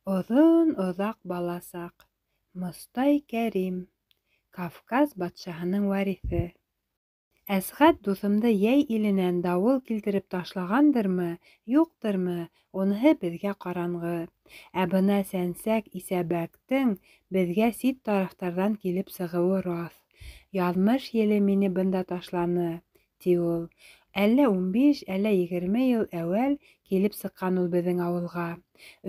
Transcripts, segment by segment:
Оҙон оҙаҡ баласаҡ. Мостай Кәрим. Кавказ батшаһының вариҫы. Әсғәт дуҫымды йәй иленән дауыл килтереп ташлағандырмы, юҡтырмы, уныһы беҙгә ҡараңғы. Ә бына Сәнсәк Исәбәктең беҙгә сит тарафтарҙан килеп сығыуы раҫ. Яҙмыш еле мине бында ташланы, ти ул. Әллә 15, әллә 20 йыл әүәл килеп сыҡҡан ул беҙҙең ауылға.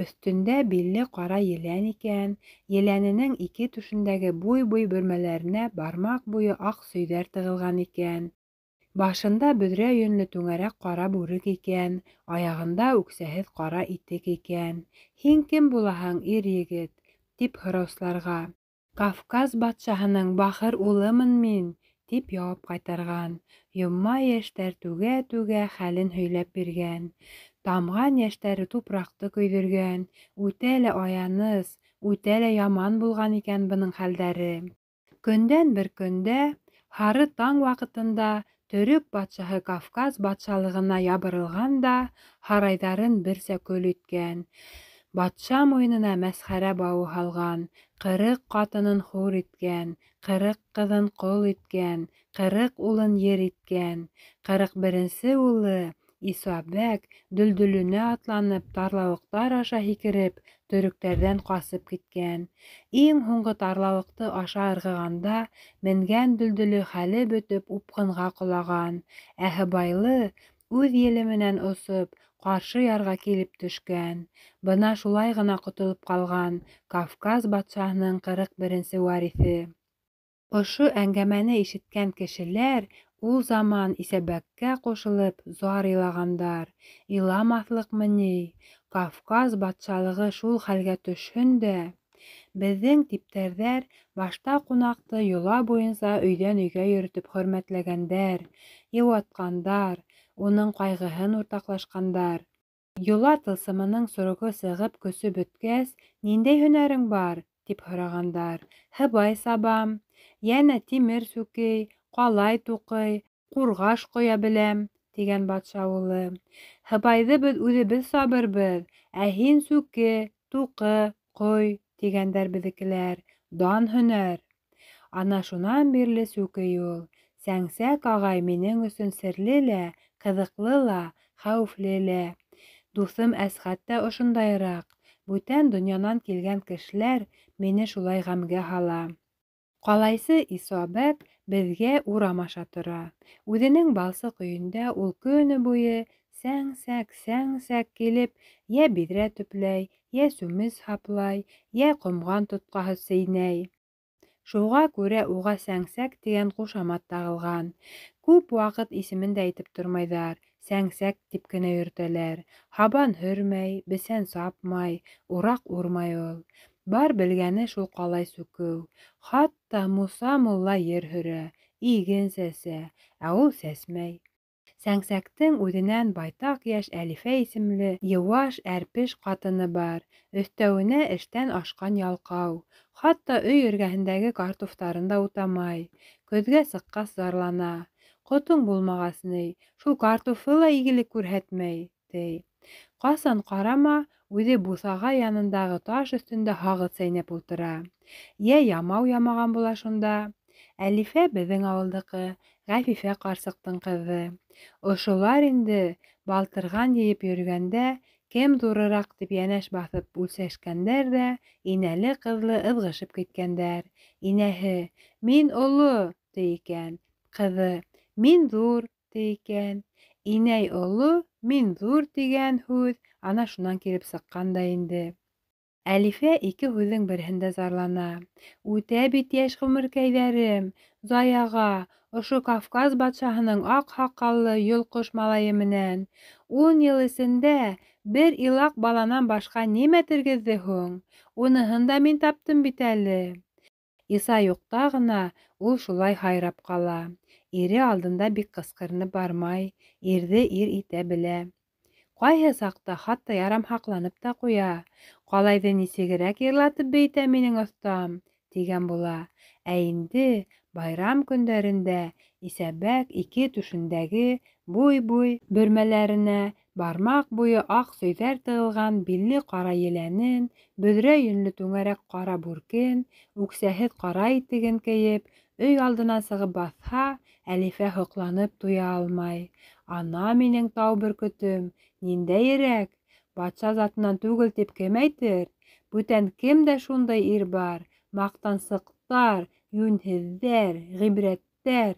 Өҫтөндә билле ҡара елән икән, еләненең ике түшендәге буй-буй бөрмәләренә бармаҡ буйы аҡ сөйҙәр тығылған икән. Башында бөҙрә йөнлө түңәрәк ҡара бүрек икән, аяғында үксәһеҙ ҡара итек икән. «Һин кем булаһың, ир-егет?» тип һораусыларға «Кавказ батшаһының бахыр улымын мин», тип яуап ҡайтарған. Йомма йәштәр түгә-түгә хәлен һөйләп биргән. Тамған йәштәре тупраҡты көйҙөргән. Үтә лә аяныс, үтә лә яман булған икән бының хәлдәре. Көндән бер көндә, һары таң ваҡытында, Төрөк батшаһы Кавказ батшалығына ябырылған да, һарайҙарын берсә көл иткән. Батша муйынына мәсхәрә бауы һалған, 40 ҡатынын хур иткән, 40 ҡыҙын ҡол иткән, 40 улын ер иткән. 41-нсе улы Исабәк Дөлдөлөнә атланып, тарлауыҡтар аша һикереп, төрөктәрҙән ҡасып киткән. Иң һуңғы тарлауыҡты аша ырғығанда, менгән Дөлдөлө хәле бөтөп упҡынға ҡолаған. Ә Һыбайлы үҙ еле менән осоп, ҡаршы ярға килеп төшкән. Бына шулай ғына ҡотолоп ҡалған Кавказ батшаһының 41-нсе вариҫе. Ошо әңгәмәне ишеткән кешеләр ул заман Исәбәккә ҡушылып зар илағандар. Иламаҫлыҡмы ни, Кавказ батшалығы шул хәлгә төшһөн дә. Беҙҙең типтәрҙәр башта ҡунаҡты йола буйынса өйҙән өйгә йөрөтөп хөрмәтләгәндәр, йыуатҡандар, уның ҡайғыһын уртаҡлашҡандар. Йола тылсымының сороғо сығып көсө бөткәс, «Ниндәй һөнәрең бар?» тип һорағандар. «Һыбай сабам, йәнә тимер сүкей, ҡалай туҡый, ҡурғаш ҡоя беләм», тигән батша улы. «Һыбайҙы беҙ үҙебеҙ сабырбыҙ, ә һин сүке, туҡы, ҡой», тигәндәр беҙҙекеләр. Дан һөнәр. Ана шунан бирле сүкей ул. Сәңсәк ағай минең өсөн серле лә, ҡыҙыҡлы ла, хәүефле лә. Дуҫым Әсғәт тә ошондайыраҡ. Бүтән донъянан килгән кешеләр мине шулай ғәмгә һала. Ҡалайсы Исабәк беҙгә урам аша тора. Үҙенең балсыҡ өйөндә ул көнө буйы сәңсәк килеп, йә биҙрә төпләй, йә сүмес һаплай, йә ҡомған тотҡаһы сейнәй. Шуға күрә уға Сәңсәк тигән ҡушамат тағылған. Күп ваҡыт исемен дә әйтеп тормайҙар, Сәңсәк тип кенә йөрөтәләр. Һабан һөрмәй, бесән сапмай, ураҡ урмай ул. Бар белгәне шул ҡалай сүкеү. Хатта Муса мулла ер һөрә, иген сәсә, ә ул сәсмәй. Сәңсәктең үҙенән байтаҡ йәш Әлифә исемле йыуаш, әрпеш ҡатыны бар. Өҫтәүенә эштән ашҡан ялҡау. Хатта өй эргәһендәге картуфтарын да утамай. Көҙгә сыҡҡас зарлана. «Ҡотоң булмағас ни, шул картуфы ла игелек күрһәтмәй», ти. Ҡасан ҡарама, үҙе буҫаға янындағы таш өҫтөндә һағыҙ сәйнәп ултыра. Йә ямау ямаған була шунда. Әлифә беҙҙең ауылдыҡы, Ғәфифә ҡарсыҡтың ҡыҙы. Ошолар инде балтырған йыйып йөрөгәндә, кем ҙурыраҡ тип йәнәш баҫып үлсәшкәндәр ҙә, инәле-ҡыҙлы ыҙғышып киткәндәр. Инәһе «Мин оло», ти икән. Ҡыҙы «Мин ҙур», ти икән. Инәй оло, мин ҙур тигән һүҙ ана шунан килеп сыҡҡан да инде. Әлифә ике һүҙҙең береһендә зарлана. «Үтә бит йәш ғүмеркәйҙәрем, Заяға, ошо Кавказ батшаһының аҡ һаҡаллы йолҡош малайы менән. 10 йыл эсендә бер илаҡ баланан башҡа нимәтергеҙҙе һуң? Уныһын да мин таптым бит әле». Иса юҡта ғына ул шулай һайрап ҡала. Ире алдында бик ҡысҡырынып бармай, ирҙе ир итә белә. Ҡайһы саҡта хатта ярамһаҡланып та ҡуя. «Ҡалайҙы нисегерәк йырлатып бейетә минең оҫтам», тигән була. Ә инде байрам көндәрендә Исәбәк ике түшендәге буй-буй бөрмәләренә Бармаҡ буйы аҡ сөйҙәр тығылған билле ҡара еләнен, бөҙрә йөнлө түңәрәк ҡара бүркен, үксәһеҙ ҡара итеген кейеп, өй алдына сығып баҫһа, Әлифә һоҡланып туя алмай. Ана минең тау бөркөтөм, ниндәйерәк? Батша затынан түгел тип кем әйтер? Бүтән кемдә шундай ир бар? Маҡтансыҡтар, йүнһеҙҙәр, ғибрәттәр.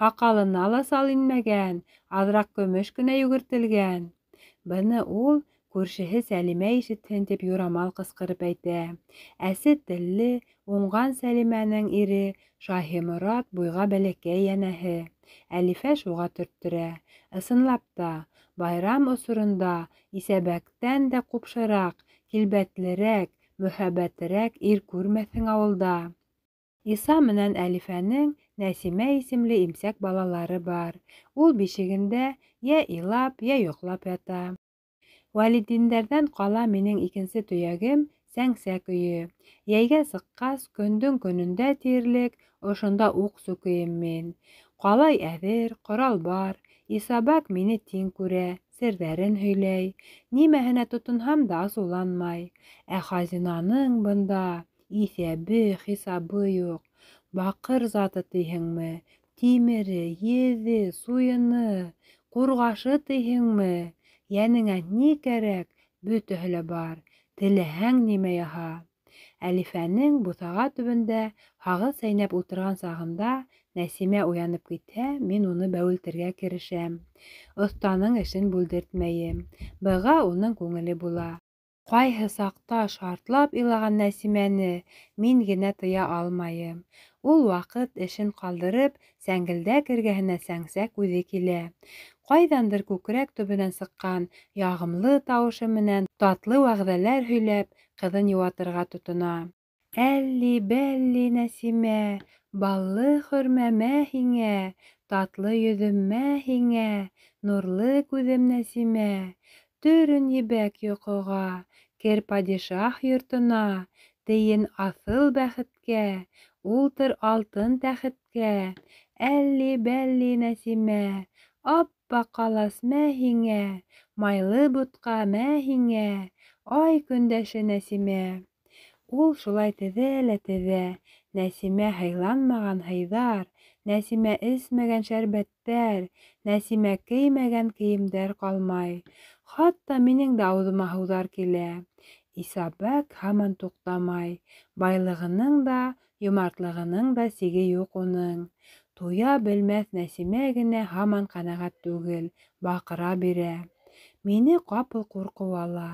Һаҡалына ла сал инмәгән, аҙыраҡ көмөш кенә йүгертелгән. Быны ул күршеһе Сәлимә ишетһен тип юрамал ҡысҡырып әйтә. Әсе телле, уңған Сәлимәнең ире Шаһиморат буйға бәләкәй йәнәһе. Әлифә шуға төрттөрә. Ысынлап та, байрам осоронда исәбәктән дә ҡупшыраҡ, килбәтлерәк, мөһабәтерәк ир күрмәҫһең ауылда. Иса менән Әлифәнең Нәсимә исемле имсәк балалары бар. Ул бишегендә йә илап, йә йоҡлап ята. Вәлидиндәрҙән ҡала минең икенсе төйәгем Сәңсәк өйө. Йәйгә сыҡҡас, көндөң көнөндә тиерлек ошонда уҡ сүкейем мин. Ҡалай әҙер, ҡорал бар. Исабак мине тиң күрә, серҙәрен һөйләй. Нимәһенә тотонһам да асыуланмай. Ә хазинаның бында иҫәбе, хисабы юҡ. Баҡыр заты тиһеңме, тимере, еҙе, суйыны, ҡурғашы тиһеңме, йәнеңә ни кәрәк, бөтәһе лә бар. Теләһәң нимә яһа. Әлифәнең буҫаға төбөндә һағыҙ сәйнәп ултырған сағында Нәсимә уянып китһә, мин уны бәүелтергә керешәм. Оҫтаның эшен бүлдертмәйем. Быға уның күңеле була. Ҡайһы саҡта шартлап илаған Нәсимәне мин генә тыя алмайым. Ул ваҡыт эшен ҡалдырып, сәңгелдәк эргәһенә Сәңсәк үҙе килә. Ҡайҙандыр күкрәк төбөнән сыҡҡан яғымлы тауышы менән татлы вәғәҙәләр һөйләп, ҡыҙын йыуатырға тотона. Әлли-бәлли Нәсимә, баллы хөрмә мә һиңә, татлы йөҙөм мә һиңә, нурлы күҙем Нәсимә. Төрөн ебәк йоҡоға, кер падишаһ йортона, тейен аҫыл бәхеткә, ултыр алтын тәхеткә. Әлли-бәлли Нәсимә, аппаҡ ҡалас мә һиңә, майлы бутҡа мә һиңә, ай көндәше Нәсимә. Ул шулай теҙә лә теҙә. Нәсимә һыйланмаған һыйҙар, Нәсимә эсмәгән шәрбәттәр, Нәсимә кеймәгән кейемдәр ҡалмай. Хатта минең дә ауыҙыма һыуҙар килә. Исабәк һаман туҡтамай. Байлығының да, йомартлығының да сиге юҡ уның. Туя белмәҫ Нәсимә генә һаман ҡәнәғәт түгел, баҡыра бирә. Мине ҡапыл ҡурҡыу ала.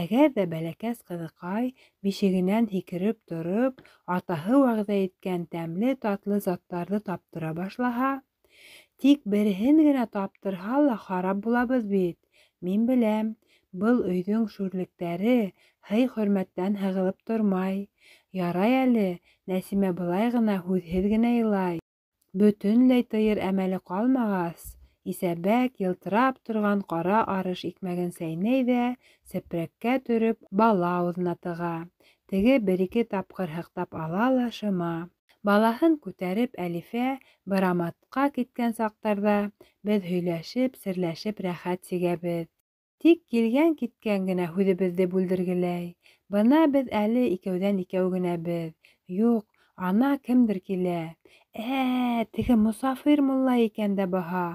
Әгәр ҙә бәләкәс ҡыҙыҡай бишегенән һикереп тороп, атаһы вәғәҙә иткән тәмле-татлы заттарҙы таптыра башлаһа, тик береһен генә таптырһа ла харап булабыҙ бит. Мин беләм, был өйҙөң шүрлектәре һый-хөрмәттән һығылып тормай. Ярай әле, Нәсимә былай ғына һүҙһеҙ генә илай. Бөтөнләй тыйыр әмәле ҡалмағас, исәбәк йылтырап торған ҡара арыш икмәген сәйнәй ҙә сепрәккә төрөп бала ауыҙына тыға. Теге бер-ике тапҡыр һыҡтап ала ла шыма. Балаһын күтәреп Әлифә быраматҡа киткән саҡтарҙа беҙ һөйләшеп, серләшеп рәхәт сигәбеҙ. Тик килгән-киткән генә һүҙебеҙҙе бүлдергеләй. Бына беҙ әле икәүҙән икәү генәбеҙ. Юҡ, ана кемдер килә. Теге мосафир мулла икән дә баһа.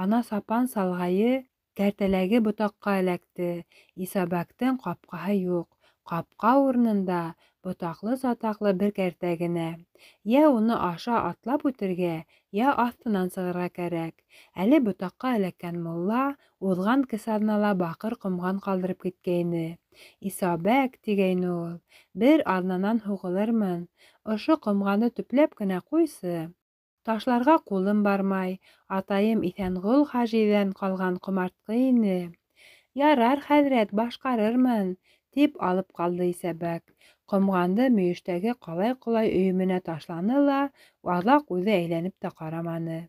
Ана сапан салғайы кәртәләге ботаҡҡа эләкте. Исабәктең ҡапҡаһы юҡ. Ҡапҡа урынында ботаҡлы-сатаҡлы бер кәртә генә. Йә уны аша атлап үтергә, йә аҫтынан сығырға кәрәк. Әле ботаҡҡа эләккән мулла уҙған кесаҙнала баҡыр ҡомған ҡалдырып киткәйне. Исабәк, тигәйне ул, бер аҙнанан һуғылырмын. Ошо ҡомғанды төпләп кенә ҡуйсы. Ташларға ҡулым бармай. Атайым Иҫәнғол хажиҙән ҡалған ҡомартҡы ине. Ярар, хәҙрәт, башҡарырмын, тип алып ҡалды Исәбәк. Ҡомғанды мөйөштәге ҡалай-ҡолай өйөмөнә ташланы ла аҙаҡ үҙе әйләнеп тә ҡараманы.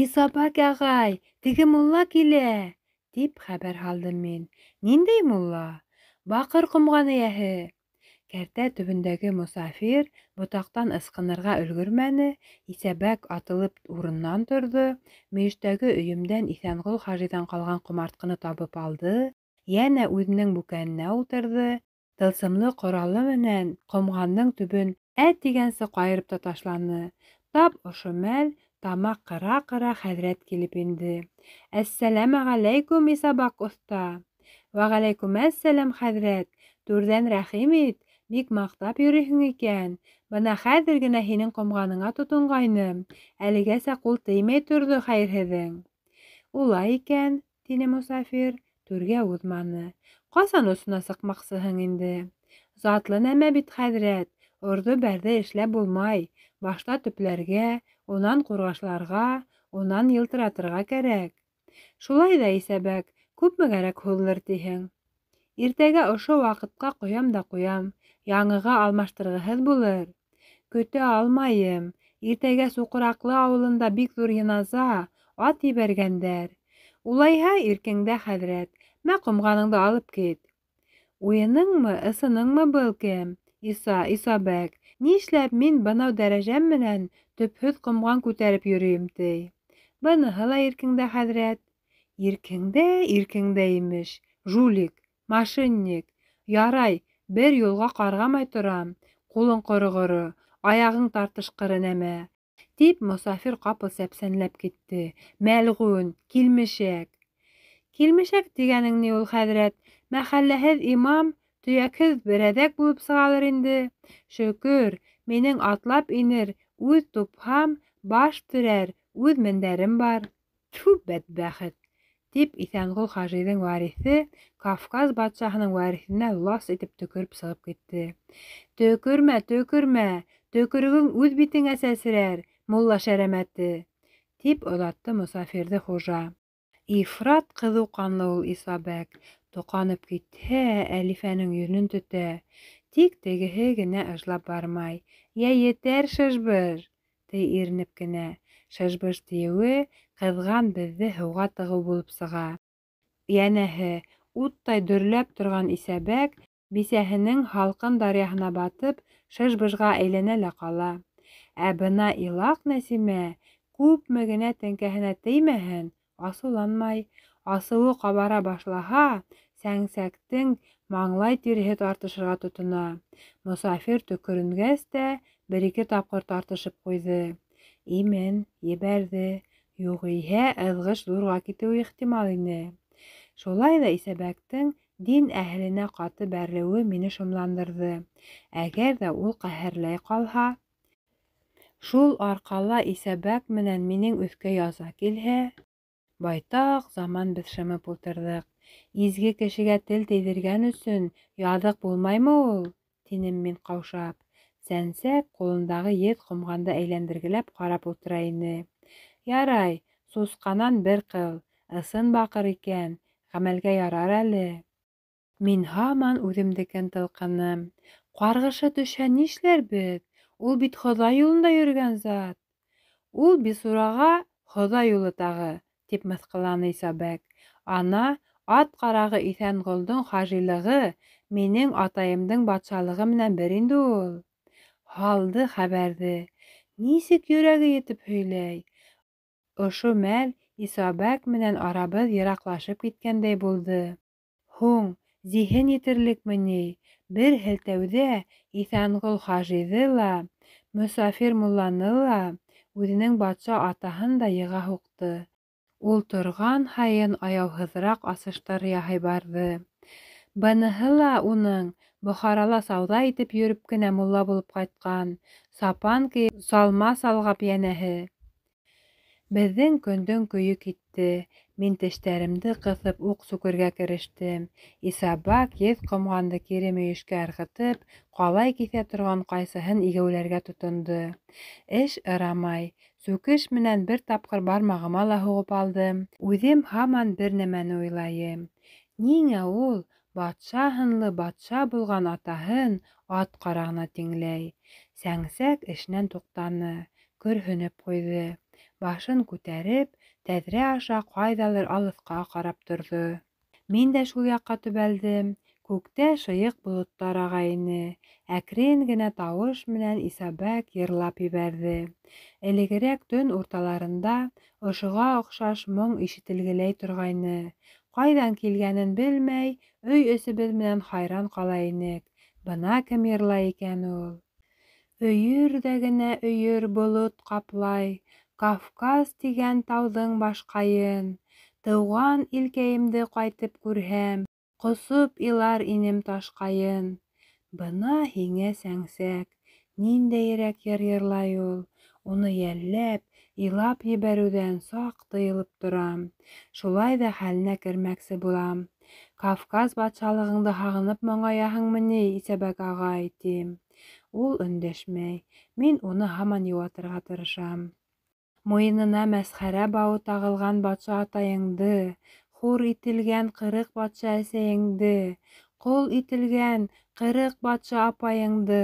Исабәк ағай, теге мулла килә, тип хәбәр һалдым мин. Ниндәй мулла? Баҡыр ҡомған эйәһе. Кәртә төбөндәге мосафир ботаҡтан ысҡынырға өлгөрмәне, исәбәк атылып урынынан торҙо, мөйөштәге өйөмдән Иҫәнғол хажиҙан ҡалған ҡомартҡыны табып алды, йәнә үҙенең бүкәненә ултырҙы, тылсымлы ҡоралы менән ҡомғандың төбөн тигәнсе ҡайырып та ташланы. Тап ошо мәл тамаҡ ҡыра-ҡыра хәҙрәт килеп инде. Әссәләмәғәләйкүм, Исабаҡ оҫта. Вәғәләйкүмәссәләм, хәҙрәт. Түрҙән рәхим ит, бик маҡтап йөрөйһөң икән. Бына хәҙер генә һинең ҡомғаныңа тотонғайным. Әлегәсә ҡул теймәй торҙо хәйерһеҙең. Улай икән, тине мосафир, түргә уҙманы. Ҡасан осона сыҡмаҡсыһың инде? Затлы нәмә бит, хәҙрәт. Орҙо-бәрҙе эшләп булмай. Башта төпләргә, унан ҡурғашларға, унан йылтыратырға кәрәк. Шулай ҙа, Исәбәк, күпме кәрәк һуҙылыр тиһең? Иртәгә ошо ваҡытҡа ҡуям да ҡуям, яңыға алмаштырғыһыҙ булыр. Көтә алмайым. Иртәгә Суҡыраҡлы ауылында бик ҙур йыназа, ат ебәргәндәр. Улайһа, иркеңдә, хәҙрәт, мә ҡомғаныңды алып кит. Уйыныңмы, ысыныңмы был, кем? Исабәк, нишләп мин бынау дәрәжәм менән төпһөҙ ҡомған күтәреп йөрөйөм, ти? Быныһы ла иркеңдә, хәҙрәт. Иркеңдә имеш. Жулик, мошенник. Ярай, бер юлға ҡарғамай торам. Ҡулың ҡороғоро, аяғың тартышҡыры нәмә. Тип мосафир ҡапыл сәпсәнләп китте. Мәлғүн, килмешәк. Килмешәк тигәнең ни ул, хәҙрәт? Мәхәлләһеҙ имам, төйәкһеҙ берәҙәк булып сығалыр инде. Шөкөр, минең атлап инер, үҙ тупһам, баш терәр, үҙ мендәрем бар. Тфү, бәдбәхет! Тип Иҫәнғол хажиҙың вариҫе Кавказ батшаһының вариҫенә лас итеп төкөрөп сығып китте. Төкөрмә, төкөрөгөң үҙ битеңә сәсрәр, мулла шәрәмәте! Тип оҙатты мосафирҙы хужа. Ифрат ҡыҙыу ҡанлы ул Исабәк. Тоҡанып китһә, Әлифәнең йөнөн төтә. Тик тегеһе генә ыжлап бармай. Йә етәр, шыжбыш! Ти иренеп кенә. Шыжбыш тиеүе ҡыҙған беҙҙе һыуға тығыу булып сыға. Йәнәһе, уттай дөрләп торған Исәбәк бисәһенең һалҡын даръяһына батып, шыжбышға әйләнә лә ҡала. Ә бына илаҡ Нәсимә, күпме генә теңкәһенә теймәһен, асыуланмай. Асыуы ҡабара башлаһа, сәңсәктең маңлай тиреһе тартышырға тотона. Мосафир төкөрөнгәс тә бер-ике тапҡыр тартышып ҡуйҙы. Имен, ебәрҙе. Юғиһә, ыҙғыш ҙурға китеүе ихтимал ине. Шулай ҙа Исәбәктең дин әһеленә ҡаты бәрелеүе мине шомландырҙы. Әгәр ҙә ул ҡәһәрләй ҡалһа, шул арҡала Исәбәк менән минең өҫкә яза килһә... Байтаҡ заман беҙ шымып ултырҙыҡ. Изге кешегә тел тейҙергән өсөн яҙыҡ булмаймы ул? Тинем мин ҡаушап. Сәнсәк ҡулындағы еҙ ҡомғанды әйләндергеләп ҡарап ултыра ине. Ярай, сусҡанан бер ҡыл, ысын баҡыр икән, ғәмәлгә ярар әле. Мин һаман үҙемдекен тылҡыным. Ҡарғышы төшһә нишләрбеҙ? Ул бит Хоҙай юлында йөрөгән зат. Ул бисураға Хоҙай юлы тағы, тип мыҫҡылланы Исабәк. Ана, ат ҡарағы Иҫәнғолдоң хажилығы минең атайымдың батшалығы менән бер инде ул. Һалды хәбәрҙе. Нисек йөрәге етеп һөйләй? Ошо мәл Исабәк менән арабыҙ йыраҡлашып киткәндәй булды. Һуң, зиһен етерлекме ни? Бер һелтәүҙә Иҫәнғол хажиҙы ла, мосафир мулланы ла, үҙенең батша атаһын да йыға һуҡты. Ул торған һайын аяуһыҙыраҡ асыштар яһай барҙы. Быныһы ла уның Бохарала сауҙа итеп йөрөп кенә мулла булып ҡайтҡан, сапан кейеп, салма салғап йәнәһе. Беҙҙең көндөң көйө китте. Мин тештәремде ҡыҫып уҡ сүкергә керештем. Исабак еҙ ҡомғанды кире мөйөшкә ырғытып, ҡалай киҫә торған ҡайсыһын игәүләргә тотондо. Эш ырамай. Сүкеш менән бер тапҡыр бармағыма ла һуғып алдым. Үҙем һаман бер нәмәне уйлайым. Ниңә ул батша һынлы батша булған атаһын ат ҡарағына тиңләй? Сәңсәк эшенән туҡтаны, көрһөнөп ҡуйҙы. Башын күтәреп, тәҙрә аша ҡайҙалыр алыҫҡа ҡарап торҙо. Мин дә шул яҡҡа төбәлдем. Күктә шыйык болоттар ағайны. Әкрен генә тауыш менән Исәбәк йырлап ебәрҙе. Элегерәк төн урталарында ошоға оҡшаш моң ишетелгеләй торғайны. Ҡайҙан килгәнен белмәй, өй эсебеҙ менән хайран ҡала инек. Бына кем йырлай икән ул? Өйөр ҙә генә өйөр болот ҡаплай, Кавказ тигән тауҙың башҡайын. Тыуған илкәйемде ҡайтып күрһәм, ҡосоп илар инем ташҡайын. Бына һиңә сәңсәк, ниндәйерәк йыр йырлай ул. Уны йәлләп, илап ебәреүҙән саҡ тыйылып торам. Шулай ҙа хәленә кермәксе булам. Кавказ батшалығыңды һағынып моңаяһыңмы ни, Исәбәк ағай, тим. Ул өндәшмәй. Мин уны һаман йыуатырға тырышам. Муйынына мәсхәрә бауы тағылған батша атайыңды, хур ителгән 40 батша әсәйеңде, ҡол ителгән 40 батша апайыңды,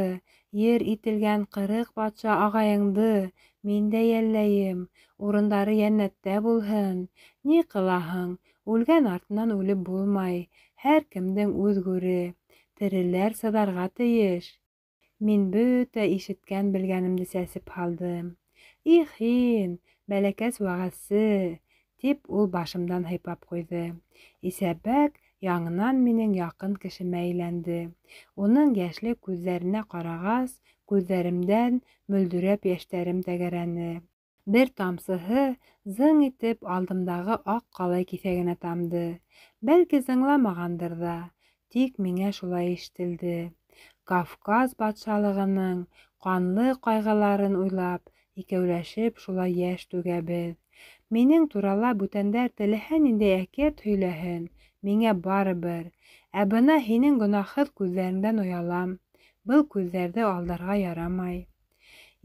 ер ителгән 40 батша ағайыңды мин дә йәлләйем, урындары йәннәттә булһын. Ни ҡылаһың, үлгән артынан үлеп булмай, һәр кемдең үҙ гүре, тереләр сыҙарға тейеш. Мин бөтә ишеткән белгәнемде сәсеп һалдым. Их һин, бәләкәс вәғәзсе, тип ул башымдан һыйпап ҡуйҙы. Исәбәк яңынан минең яҡын кешемә әйләнде. Уның йәшле күҙҙәренә ҡарағас, күҙҙәремдән мөлдөрәп йәштәрем тәгәрәне. Бер тамсыһы зың итеп алдымдағы аҡ ҡалай киҫәгенә тамды. Бәлки зыңламағандыр ҙа, тик миңә шулай ишетелде. Кавказ батшалығының ҡанлы ҡайғыларын уйлап, икәүләшеп шулай йәш түгәбеҙ. Минең турала бүтәндәр теләһә ниндәй әкиәт һөйләһен, миңә барыбер. Ә бына һинең гонаһһыҙ күҙҙәреңдән оялам. Был күҙҙәрҙе алдарға ярамай.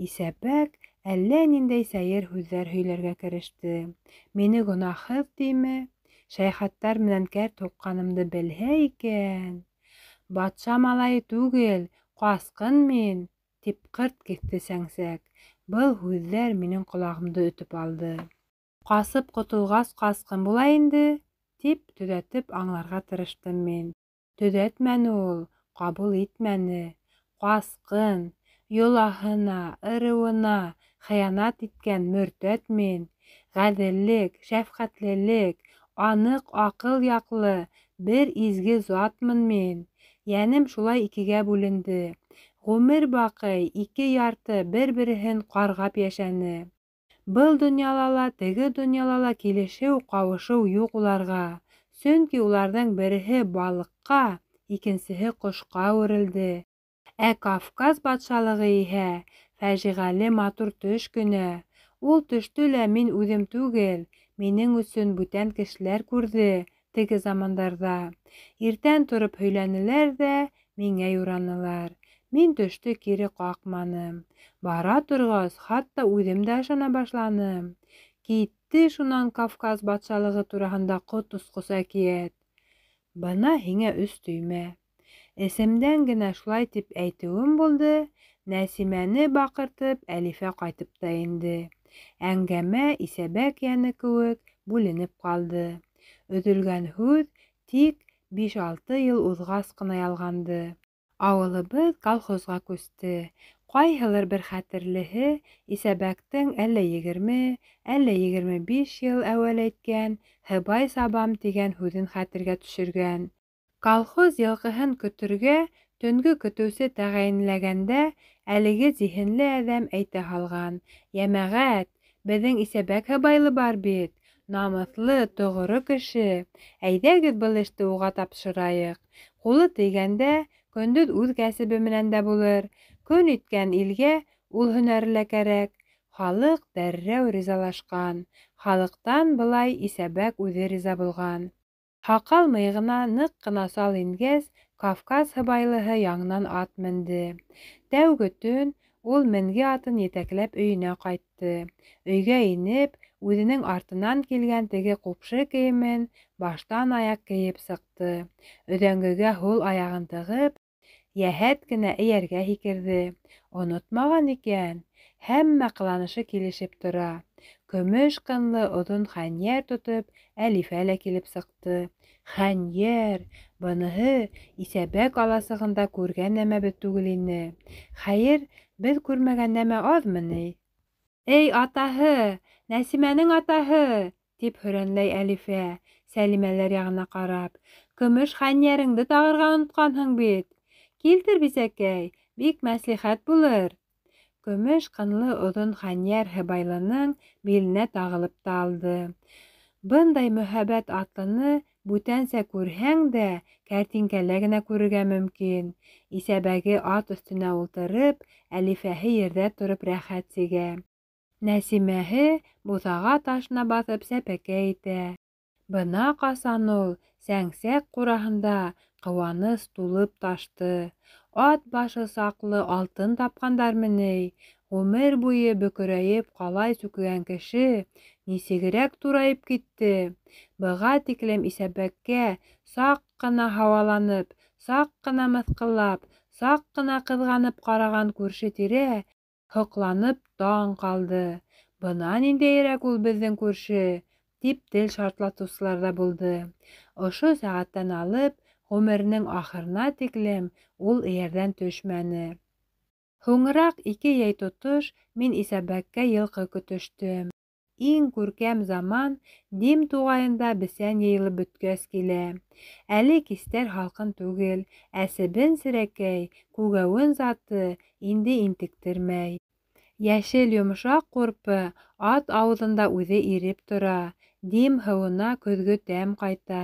Исәбәк әллә ниндәй сәйер һүҙҙәр һөйләргә кереште. Мине гонаһһыҙ тиме? Шәйхәттәр менән кәрт һуҡҡанымды белһә икән. Батша малайы түгел, ҡасҡын мин, тип ҡырт киҫте сәңсәк. Был һүҙҙәр минең ҡолағымды өтөп алды. Ҡасып ҡотолғас ҡасҡын була инде, тип төҙәтеп аңларға тырыштым мин. Төҙәтмәне ул, ҡабул итмәне. Ҡасҡын, йолаһына, ырыуына хыянат иткән мөртәт мин. Ғәҙеллек, шәфҡәтлелек, аныҡ аҡыл яҡлы бер изге затмын мин. Йәнем шулай икегә бүленде. Ғүмер баҡый ике ярты бер-береһен ҡарғап йәшәне. Был донъяла ла, теге донъяла ла килешеү, ҡауышыу юҡ уларға. Сөнки уларҙың береһе балыҡҡа, икенсеһе ҡошҡа әүерелде. Ә Кавказ батшалығы иһә фажиғәле матур төш көнә. Ул төштө лә мин үҙем түгел, минең өсөн бүтән кешеләр күрҙе теге замандарҙа. Иртән тороп һөйләнеләр ҙә миңә юранылар. Мин төштө кире ҡаҡманым. Бара торғас, хатта үҙем дә ышана башланым. Китте шунан Кавказ батшалығы тураһында ҡот осҡос әкиәт. Бына һиңә 3 төймә. Эсемдән генә шулай тип әйтеүем булды, Нәсимәне баҡыртып, Әлифә ҡайтып та инде. Әңгәмә Исәбәк йәне кеүек бүленеп ҡалды. Өҙөлгән һүҙ тик 5-6 йыл уҙғас ҡына ялғанды. Ауылыбыҙ колхозға күсте. Ҡайһылыр бер хәтерлеһе Исәбәктең әллә 20, әллә 25 йыл әүәл әйткән «һыбай сабам» тигән һүҙен хәтергә төшөргән. Колхоз йылҡыһын көтөргә төнгө көтөүсе тәғәйенләгәндә әлеге зиһенле әҙәм әйтә һалған: «Йәмәғәт, беҙҙең Исәбәк һыбайлы бар бит, намыҫлы, тоғро кеше. Әйҙәгеҙ был эште уға тапшырайыҡ. Ҡулы тейгәндә көндөҙ үҙ кәсебе менән дә булыр. Көн иткән илгә ул һөнәре лә кәрәк». Халыҡ дәррәү ризалашҡан. Халыҡтан былай Исәбәк үҙе риза булған. Һаҡал-мыйығына ныҡ ҡына сал ингәс, Кавказ һыбайлыһы яңынан ат менде. Тәүге төн ул менге атын етәкләп өйөнә ҡайтты. Өйгә инеп, үҙенең артынан килгән теге ҡупшы кейемен баштан аяҡ кейеп сыҡты. Өҙәңгегә һул аяғын тығып, йәһәт кенә эйәргә һикерҙе. Онотмаған икән. Һәммә ҡыланышы килешеп тора. Көмөш ҡынлы оҙон хәнйәр тотоп, Әлифә лә килеп сыҡты. Хәнйәр, быныһы исәбәк аласығында күргән нәмәбеҙ түгел ине. Хәйер, беҙ күрмәгән нәмә аҙмы ни? «Эй, атаһы! Нәсимәнең атаһы!» тип һөрәнләй Әлифә, Сәлимәләр яғына ҡарап. «Көмөш хәнйәреңде тағырға онотҡанһың бит. Килтер, бисәкәй, бик мәслихәт булыр». Көмөш ҡынлы оҙон хәнйәр һыбайлының биленә тағылып та алды. Бындай мөһабәт атлыны бүтәнсә күрһәң дә, кәртинкәлә генә күрергә мөмкин. Исәбәге ат өҫтөнә ултырып, Әлифәһе ерҙә тороп рәхәт сигә. Нәсимәһе буҫаға ташына баҫып сәпәкәй итә. Бына ҡасан ул сәңсәк ҡураһында ҡыуаныс тулып ташты. Ат башы саҡлы алтын тапҡандармы ни? Ғүмер буйы бөкөрәйеп ҡалай сүкегән кеше нисегерәк турайып китте. Быға тиклем исәбәккә саҡ ҡына һауаланып, саҡ ҡына мыҫҡыллап, саҡ ҡына ҡыҙғанып ҡараған күрше-тирә һоҡланып таң ҡалды. «Бына ниндәйерәк ул беҙҙең күрше?» тип тел шартлатыусылар ҙа булды. Ошо сәғәттән алып, ғүмеренең ахырына тиклем ул эйәрҙән төшмәне. Һуңыраҡ 2 йәй тотош мин исәбәккә йылҡы көтөштөм. Иң күркәм заман Дим туғайында бесән йыйылып бөткәс килә. Әле кистәр һалҡын түгел, ә себен-серәкәй, күгәүен заты инде интектермәй. Йәшел йомшаҡ ҡурпы ат ауыҙында үҙе иреп тора. Дим һыуына көҙгө тәм ҡайта,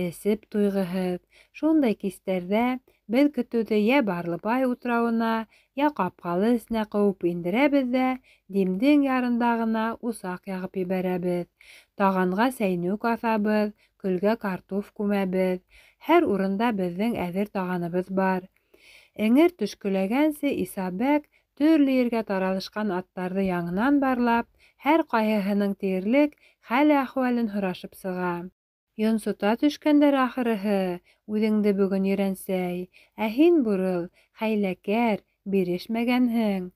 эсеп туйғыһыҙ. Шундай кистәрҙә беҙ көтөүҙе йә Барлыбай утрауына, йә ҡапҡалы эсенә ҡыуып индерәбеҙ ҙә Димдең ярында ғына усаҡ яғып ебәрәбеҙ. Тағанға сәйнүк аҫабыҙ, көлгә картуф күмәбеҙ. Һәр урында беҙҙең әҙер тағаныбыҙ бар. Эңер төшкөләгәнсе Исабәк төрлө ергә таралышҡан аттарҙы яңынан барлап, һәр ҡайһыһының тиерлек хәл-әхүәлен һорашып сыға. «Йонсота төшкәндәр ахырыһы, үҙеңде бөгөн Ерәнсәй. Ә һин, Бурыл, хәйләкәр, бирешмәгәнһең.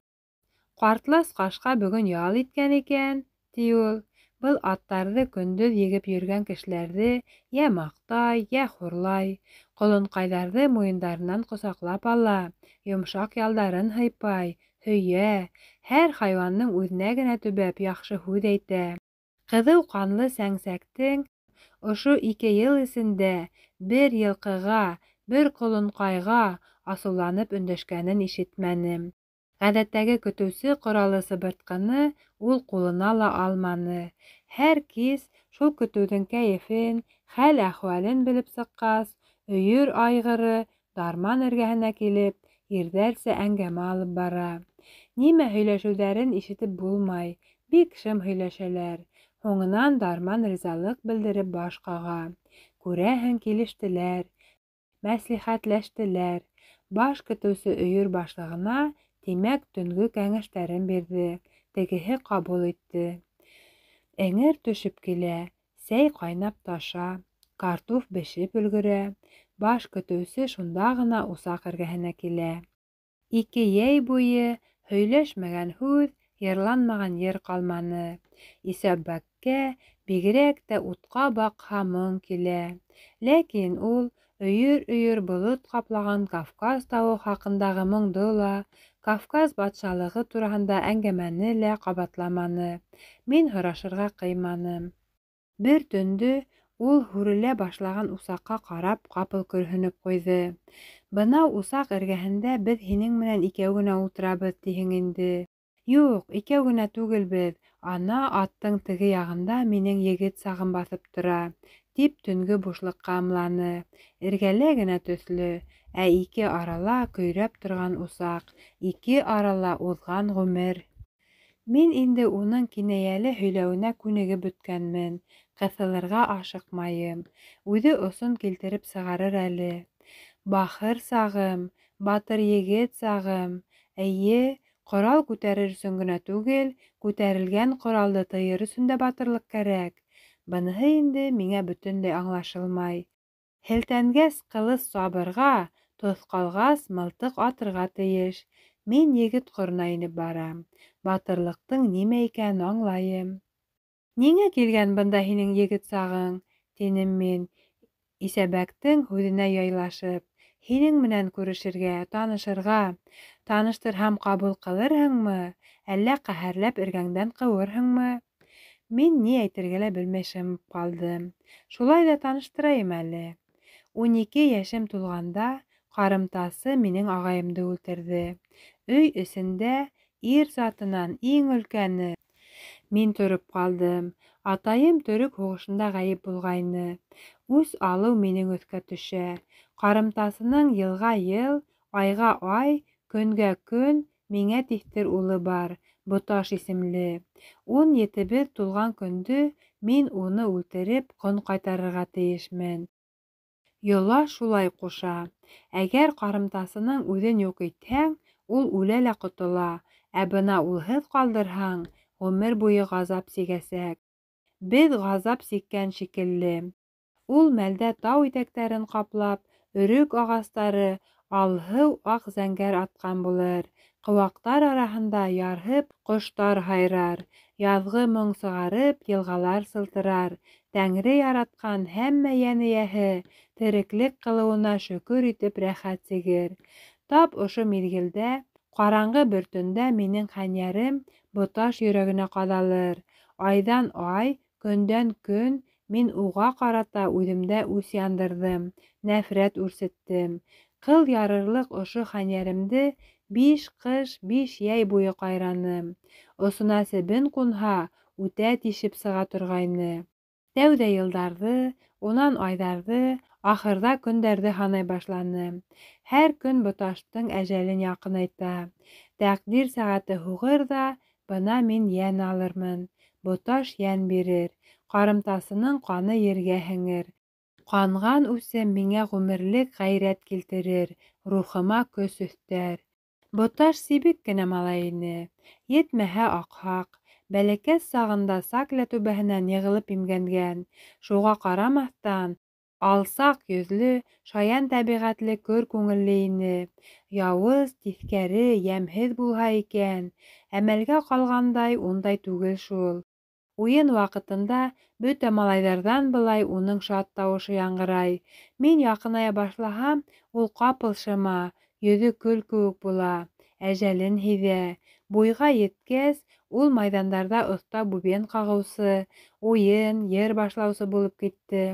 Ҡартлас ҡашҡа бөгөн ял иткән икән», ти ул. Был аттарҙы көндөҙ егеп йөрөгән кешеләрҙе йә маҡтай, йә хурлай. Ҡолонҡайҙарҙы муйындарынан ҡосаҡлап ала, йомшаҡ ялдарын һыйпай, һөйә, һәр хайуандың үҙенә генә төбәп яҡшы һүҙ әйтә. Ҡыҙыу ҡанлы сәңсәктең ошо 2 йыл эсендә бер йылҡыға, бер ҡолонҡайға асыуланып өндәшкәнен ишетмәнем. Ғәҙәттәге көтөүсе ҡоралы сыбыртҡыны ул ҡулына ла алманы. Һәр кис шул көтөүҙең кәйефен, хәл-әхүәлен белеп сыҡҡас, өйөр айғыры дарман эргәһенә килеп, ирҙәрсә әңгәмә алып бара. Нимә һөйләшеүҙәрен ишетеп булмай, бик шым һөйләшәләр. Һуңынан дарман ризалыҡ белдереп баш ҡаға. Күрәһең, килештеләр, мәслихәтләштеләр. Баш көтөүсе өйөр башлығына, тимәк, төнгө кәңәштәрен бирҙе. Тегеһе ҡабул итте. Эңер төшөп килә, сәй ҡайнап таша, картуф бешеп өлгөрә. Баш көтөүсе шунда ғына усаҡ эргәһенә килә. 2 йәй буйы һөйләшмәгән һүҙ, йырланмаған йыр ҡалманы. Исәбәккә бигерәк тә утҡа баҡһа моң килә. Ләкин ул өйөр-өйөр болот ҡаплаған Кавказ тауы хаҡындағы моңдо ла, Кавказ батшалығы тураһында әңгәмәне лә ҡабатламаны. Мин һорашырға ҡыйманым. Бер төндө ул һүрелә башлаған усаҡҡа ҡарап ҡапыл көрһөнөп ҡуйҙы. «Бынау усаҡ эргәһендә беҙ һинең менән икәү генә ултырабыҙ тиһең инде». «Юҡ, икәү генә түгелбеҙ. Ана аттың теге яғында минең егет сағым баҫып тора», тип төнгө бушлыҡҡа ымланы. Эргәлә генә төҫлө, ә 2 арала көйрәп торған усаҡ, 2 арала уҙған ғүмер. Мин инде уның кинәйәле һөйләүенә күнегеп бөткәнмен. Ҡыҫылырға ашыҡмайым. Үҙе осон килтереп сығарыр әле. Бахыр сағым, батыр егет сағым. Эйе, ҡорал күтәрер өсөн генә түгел, күтәрелгән ҡоралды тыйыр өсөн дә батырлыҡ кәрәк. Быныһы инде миңә бөтөнләй аңлашылмай. Һелтәнгәс ҡылыс сабырға, тоҫҡалғас мылтыҡ атырға тейеш. Мин егет ҡорона инеп барам. Батырлыҡтың нимә икәнен аңлайым. «Ниңә килгән бында һинең егет сағың?» тинем мин. Исәбәктең һүҙенә яйлашып, һинең менән күрешергә, танышырға, таныштырһам ҡабул ҡылырһыңмы, әллә ҡәһәрләп эргәңдән ҡыуырһыңмы? Мин ни әйтергә лә белмәй шымып ҡалдым. Шулай ҙа таныштырайым әле. 12 йәшем тулғанда ҡарымтасы минең ағайымды үлтерҙе. Өй эсендә ир затынан иң өлкәне. Мин тороп ҡалдым. Атайым төрөк һуғышында ғәйеп булғайны. Үс алыу минең өҫкә төшә. Ҡарымтасының йылға йыл, айға ай, көнгә көн миңә тиҫтер улы бар, Боташ исемле. 17-беҙ тулған көндө мин уны үлтереп ҡон ҡайтарырға тейешмен. Йола шулай ҡуша. Әгәр ҡарымтасының үҙен юҡ итһәң, ул үлә лә ҡотола, ә бына улһыҙ ҡалдырһаң, ғүмер буйы ғазап сигәсәк. Беҙ ғазап сиккән шикелле. Ул мәлдә тау итәктәрен ҡаплап, өрөк ағастары, алһыу аҡ зәңгәр атҡан булыр. Ҡыуаҡтар араһында ярһып ҡоштар һайрар. Яҙғы моң сығарып, йылғалар сылтырар. Тәңре яратҡан һәммә йән эйәһе тереклек ҡылыуына шөкөр итеп рәхәт сигер. Тап ошо миҙгелдә, ҡараңғы бер төндә минең хәнйәрем Боташ йөрәгенә ҡаҙалыр. Айҙан ай, көндән көн мин уға ҡарата үҙемдә үс яндырҙым, нәфрәт үрсеттем. Ҡыл ярырлыҡ ошо хәнйәремде 5 ҡыш, 5 йәй буйы ҡайраным. Осона себен ҡунһа, үтә тишеп сыға торғайны. Тәүҙә йылдарҙы, унан айҙарҙы, ахырҙа көндәрҙе һанай башланым. Һәр көн Боташтың әжәлен яҡынайта. Тәҡдир сәғәте һуғыр ҙа, бына мин йән алырмын. Боташ йән бирер. Ҡарымтасының ҡаны ергә һеңер. Ҡанған үсем миңә ғүмерлек ғәйрәт килтерер, рухыма көс өҫтәр. Боташ сибек кенә малай ине. Етмәһә аҡһаҡ. Бәләкәс сағында Сакля түбәһенән йығылып имгәнгән. Шуға ҡарамаҫтан, алсаҡ йөҙлө, шаян тәбиғәтле көр күңелле ине. Яуыз, тиҫкәре, йәмһеҙ булһа икән. Әмәлгә ҡалғандай, ундай түгел шул. Уйын ваҡытында бөтә малайҙарҙан былай уның шат тауышы яңғырай. Мин яҡыная башлаһам, ул ҡапыл шыма, йөҙө көл кеүек була. Әжәлен һиҙә. Буйға еткәс, ул майҙандарҙа оҫта бубен ҡағыусы, уйын, йыр башлаусы булып китте.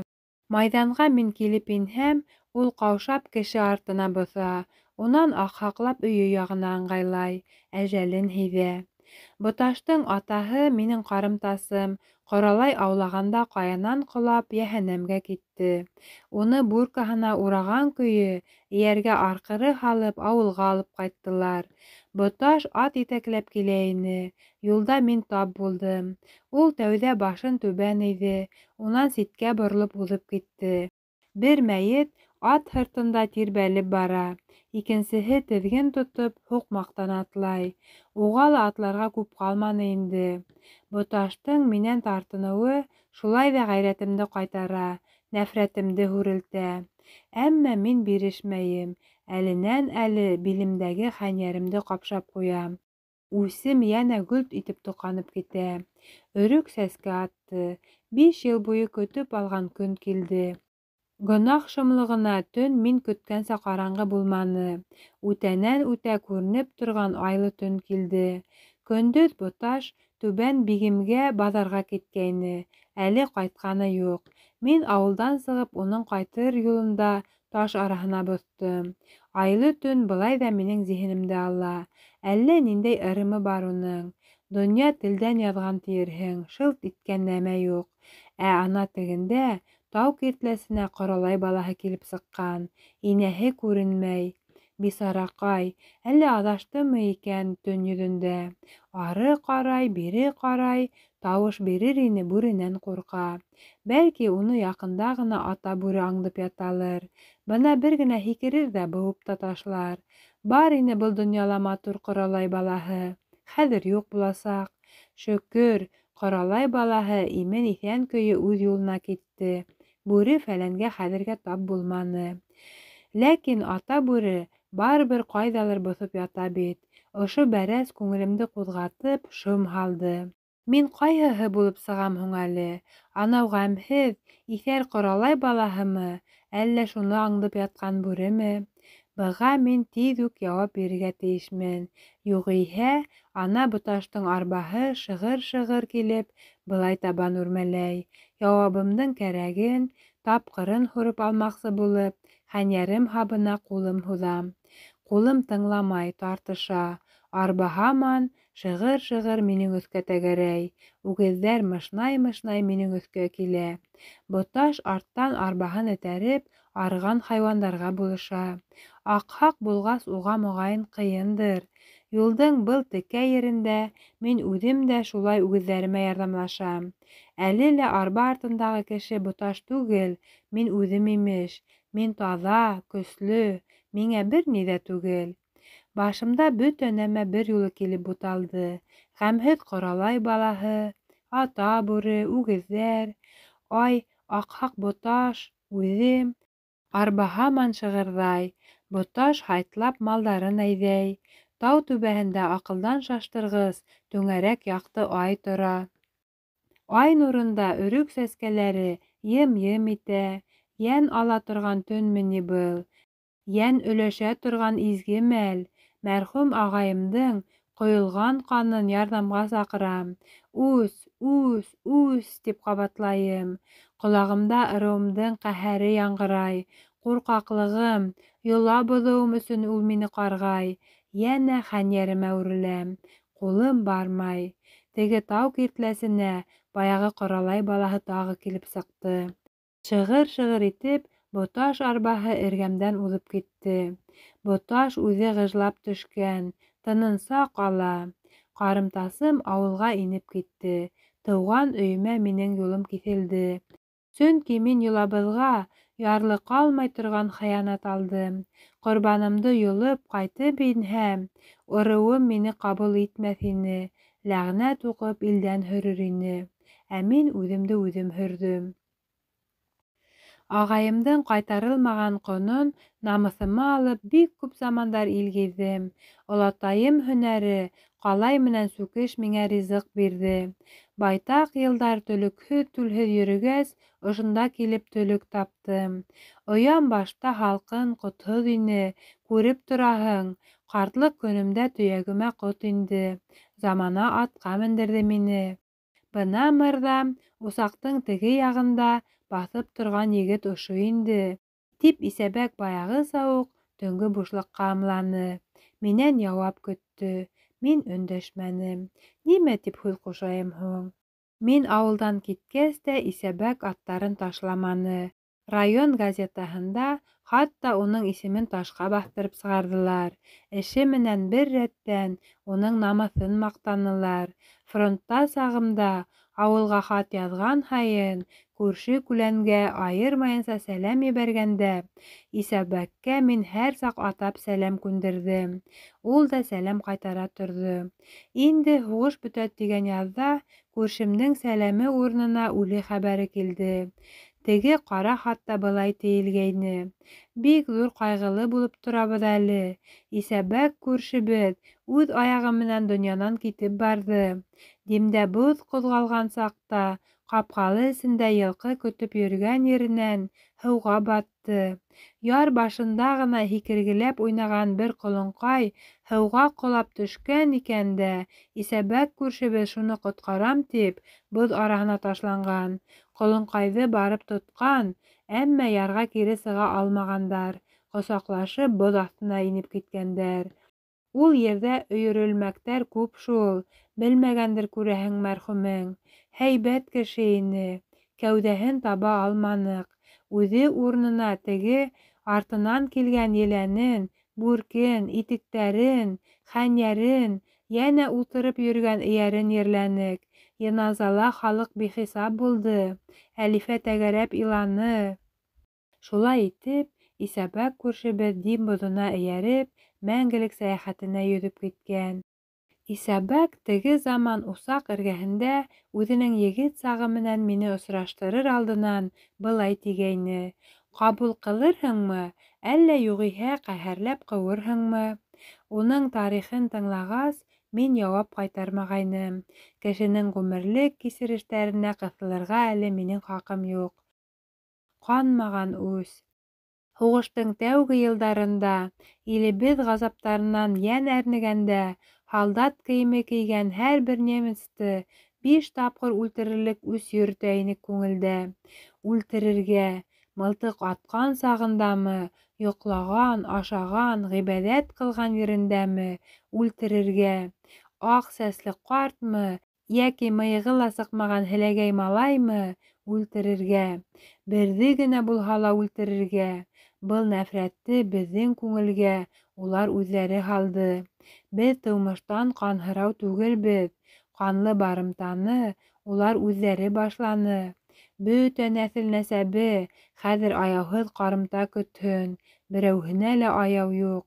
Майҙанға мин килеп инһәм, ул ҡаушап кеше артына боҫа. Унан аҡһаҡлап өйө яғына ыңғайлай. Әжәлен һиҙә. Боташтың атаһы, минең ҡарымтасым, ҡоралай аулағанда ҡаянан ҡолап, йәһәнәмгә китте. Уны буркаһына ураған көйө, эйәргә арҡыры һалып, ауылға алып ҡайттылар. Боташ ат итәкләп килә ине. Юлда мин тап булдым. Ул тәүҙә башын түбән эйҙе, унан ситкә боролоп уҙып китте. Бер мәйет ат һыртында тирбәлеп бара. Икенсеһе теҙген тотоп, һуҡмаҡтан атлай. Уға ла атларға күп ҡалманы инде. Боташтың минән тартыныуы шулай ҙа ғәйрәтемде ҡайтара, нәфрәтемде һүрелтә. Әммә мин бирешмәйем. Әленән-әле билемдәге хәнйәремде ҡапшап ҡуям. Үсем йәнә гөлт итеп тоҡанып китә. Өрөк сәскә атты. 5 йыл буйы көтөп алған көн килде. Гонаһ шомлоғона төн мин көткәнсә ҡараңғы булманы. Үтәнән-үтә күренеп торған айлы төн килде. Көндөҙ Боташ Түбән Бигемгә баҙарға киткәйне. Әле ҡайтҡаны юҡ. Мин ауылдан сығып, уның ҡайтыр юлында таш араһына боҫтом. Айлы төн былай ҙа минең зиһенемде ала. Әллә ниндәй ырымы бар уның. Донъя телдән яҙған тиерһең, шылт иткән нәмә юҡ. Ә ана тегендә тау киртләсенә ҡоралай балаһы килеп сыҡҡан. Инәһе күренмәй. Бисараҡай, әллә аҙаштымы икән төн йөҙөндә? Ары ҡарай, бире ҡарай, тауыш бирер ине, бүренән ҡурҡа. Бәлки, уны яҡында ғына ата бүре аңдып яталыр. Бына бер генә һикерер ҙә быуып та ташлар. Бар ине был донъяла матур ҡоралай балаһы. Хәҙер юҡ буласаҡ. Шөкөр, ҡоралай балаһы имен-иҫән көйө үҙ юлына китте. Бүре-фәләнгә хәҙергә тап булманы. Ләкин ата бүре барыбер ҡайҙалыр боҫоп ята бит. Ошо бәрәс күңелемде ҡуҙғатып, шом һалды. Мин ҡайһыһы булып сығам һуң әле? Анау ғәмһеҙ, иҫәр ҡоралай балаһымы, әллә шуны аңдып ятҡан бүреме? Быға мин тиҙ үк яуап бирергә тейешмен. Юғиһә, ана Боташтың арбаһы шығыр-шығыр килеп, былай табан үрмәләй. Яуабымдың кәрәген, тапҡырын һурып алмаҡсы булып, хәнйәрем һабына ҡулым һуҙам. Ҡулым тыңламай, тартыша. Арба һаман шығыр-шығыр минең өҫкә тәгәрәй. Үгеҙҙәр мышнай-мышнай минең өҫкә килә. Боташ арттан арбаһын этәреп, арыған хайуандарға булыша. Аҡһаҡ булғас, уға моғайын ҡыйындыр. Юлдың был текә ерендә мин үҙем дә шулай үгеҙҙәремә ярҙамлашам. Әле лә арба артындағы кеше Боташ түгел, мин үҙем имеш. Мин таҙа, көслө, миңә бер ни ҙә түгел. Башымда бөтә нәмә бер юлы килеп буталды. Ғәмһеҙ ҡоралай балаһы, ата бүре, үгеҙҙәр, ай, аҡһаҡ Боташ, үҙем. Арба һаман шығырҙай. Боташ һайтлап малдарын әйҙәй. Тау түбәһендә аҡылдан шаштырғыс түңәрәк яҡты ай тора. Ай нурында өрөк сәскәләре йым-йым итә. Йән ала торған төнмө ни был? Йән өләшә торған изге мәл. Мәрхүм ағайымдың ҡойолған ҡанын ярҙамға саҡырам. Үс, үс, үс, тип ҡабатлайым. Ҡолағымда ырыуымдың ҡәһәре яңғырай. Ҡурҡаҡлығым, йола боҙоуым өсөн ул мине ҡарғай. Йәнә хәнйәремә үреләм. Ҡулым бармай. Теге тау киртләсенә баяғы ҡоралай балаһы тағы килеп сыҡты. Шығыр-шығыр итеп, Боташ арбаһы эргәмдән уҙып китте. Боташ үҙе ғыжлап төшкән, тынын саҡ ала. Ҡарымтасым ауылға инеп китте. Тыуған өйөмә минең юлым киҫелде. Сөнки мин йолабыҙға ярлы ҡалмай торған хыянат алдым. Ҡорбанымды йолоп ҡайтып инһәм, ырыуым мине ҡабул итмәҫ ине, ләғнәт уҡып илдән һөрөр ине. Ә мин үҙемде үҙем һөрҙөм. Ағайымдың ҡайтарылмаған ҡонон намыҫыма алып бик күп замандар ил гиҙҙем. Олатайым һөнәре, ҡалай менән сүкеш миңә ризыҡ бирҙе. Байтаҡ йылдар төлөкһөҙ-түлһеҙ йөрөгәс, ошонда килеп төлөк таптым. Оям башта һалҡын, ҡотһоҙ ине, күреп тораһың. Ҡартлыҡ көнөмдә төйәгемә ҡот инде. Замана атҡа мендерҙе мине. Бына мырҙа, усаҡтың теге яғында баҫып торған егет ошо инде, тип Исәбәк баяғыса уҡ төнгө бушлыҡҡа ымланы. Минән яуап көттө. Мин өндәшмәнем. Нимә тип һүҙ ҡушайым һуң? Мин ауылдан киткәс тә Исәбәк аттарын ташламаны. Район газетаһында хатта уның исемен ташҡа баҫтырып сығарҙылар. Эше менән бер рәттән уның намыҫын маҡтанылар. Фронтта сағымда ауылға хат яҙған һайын, күрше-күләнгә айырмайынса сәләм ебәргәндә, Исәбәккә мин һәр саҡ атап сәләм күндерҙем. Ул да сәләм ҡайтара торҙо. Инде һуғыш бөтә тигән яҙҙа күршемдең сәләме урынына үле хәбәре килде. Теге ҡара хатта былай тейелгәйне. Бик ҙур ҡайғылы булып торабыҙ әле. Исәбәк күршебеҙ үҙ аяғы менән донъянан китеп барҙы. Димдә боҙ ҡуҙғалған саҡта ҡапҡалы эсендә йылҡы көтөп йөрөгән еренән һыуға батты. Яр башында ғына һикергеләп уйнаған бер ҡолонҡай һыуға ҡолап төшкән икән дә, Исәбәк күршебеҙ шуны ҡотҡарам тип боҙ араһына ташланған. Ҡолонҡайҙы барып тотҡан, әммә ярға кире сыға алмағандар. Ҡосаҡлашып боҙ аҫтына инеп киткәндәр. Ул ерҙә өйөрөлмәктәр күп шул. Белмәгәндер күрәһең мәрхүмең. Һәйбәт кеше ине. Кәүҙәһен таба алманыҡ. Үҙе урынына теге артынан килгән еләнен, бүркен, итектәрен, хәнйәрен, йәнә ултырып йөрөгән эйәрен ерләнек. Йыназала халыҡ бихисап булды. Әлифә тәгәрәп иланы. Шулай итеп, Исәбәк күршебеҙ Дим боҙона эйәреп, мәңгелек сәйәхәтенә йөҙөп киткән. Исәбәк теге заман усаҡ эргәһендә үҙенең егет сағы менән мине осраштырыр алдынан былай тигәйне: Ҡабул ҡылырһыңмы, әллә юғиһә ҡәһәрләп ҡыуырһыңмы? Уның тарихын тыңлағас, мин яуап ҡайтармағайным. Кешенең ғүмерлек кисерештәренә ҡыҫылырға әле минең хаҡым юҡ. Ҡанмаған үс. Һуғыштың тәүге йылдарында, илебеҙ ғазаптарынан йән әрнегәндә, һалдат кейеме кейгән һәр бер немецты 5 тапҡыр үлтерерлек үс йөрөтә инек күңелдә. Үлтерергә, мылтыҡ атҡан сағындамы, йоҡлаған, ашаған, ғибәҙәт ҡылған ерендәме, үлтерергә, аҡ сәсле ҡартмы, йәки мыйығы ла сыҡмаған һеләгәй малаймы, үлтерергә, берҙе генә булһа ла үлтерергә. Был нәфрәтте беҙҙең күңелгә улар үҙҙәре һалды. Беҙ тыумыштан ҡанһырау түгелбеҙ. Ҡанлы барымтаны улар үҙҙәре башланы. Бөтә нәҫел-нәсәбе хәҙер аяуһыҙ ҡарымта көтһөн. Берәүһенә лә аяу юҡ.